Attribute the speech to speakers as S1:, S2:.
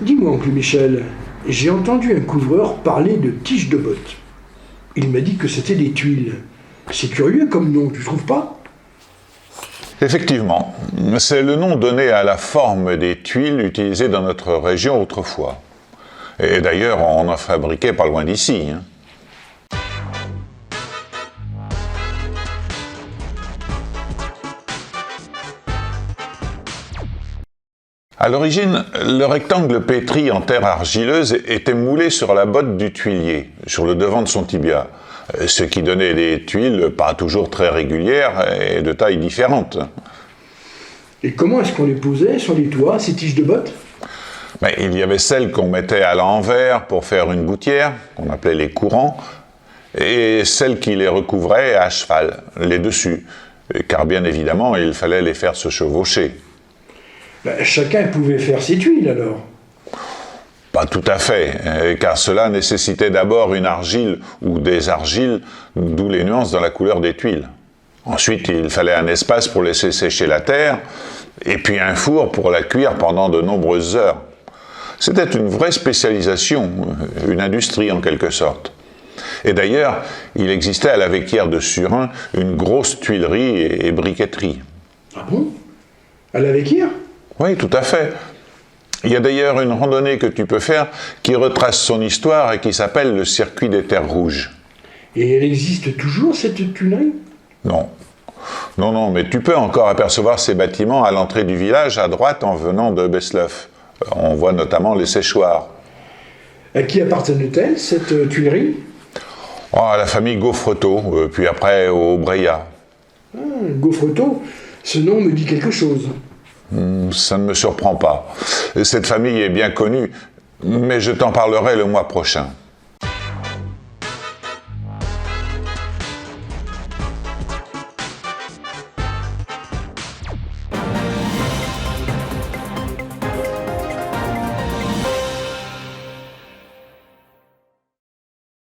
S1: Dis-moi, oncle Michel, j'ai entendu un couvreur parler de tiges de bottes. Il m'a dit que c'était des tuiles. C'est curieux comme nom, tu trouves pas?
S2: Effectivement, c'est le nom donné à la forme des tuiles utilisées dans notre région autrefois. Et d'ailleurs, on en fabriquait pas loin d'ici. À l'origine, le rectangle pétri en terre argileuse était moulé sur la botte du tuilier, sur le devant de son tibia, ce qui donnait des tuiles pas toujours très régulières et de tailles différentes.
S1: Et comment est-ce qu'on les posait sur les toits, ces tiges de bottes?
S2: Il y avait celles qu'on mettait à l'envers pour faire une gouttière, qu'on appelait les courants, et celles qui les recouvraient à cheval, les dessus, car bien évidemment, il fallait les faire se chevaucher.
S1: Chacun pouvait faire ses tuiles alors.
S2: Pas tout à fait, car cela nécessitait d'abord une argile ou des argiles, d'où les nuances dans la couleur des tuiles. Ensuite, il fallait un espace pour laisser sécher la terre, et puis un four pour la cuire pendant de nombreuses heures. C'était une vraie spécialisation, une industrie en quelque sorte. Et d'ailleurs, il existait à la Vecchière de Surin une grosse tuilerie et briqueterie.
S1: Ah bon? À la Vecchière?
S2: Oui, tout à fait. Il y a d'ailleurs une randonnée que tu peux faire qui retrace son histoire et qui s'appelle le circuit des terres rouges.
S1: Et elle existe toujours, cette tuilerie?
S2: Non. Non, mais tu peux encore apercevoir ces bâtiments à l'entrée du village, à droite, en venant de Besleuf. On voit notamment les séchoirs.
S1: À qui appartenait-elle, cette tuilerie?
S2: À la famille Gaufretot, puis après au Breillat.
S1: Gaufretot, ce nom me dit quelque chose.
S2: Ça ne me surprend pas. Cette famille est bien connue, mais je t'en parlerai le mois prochain.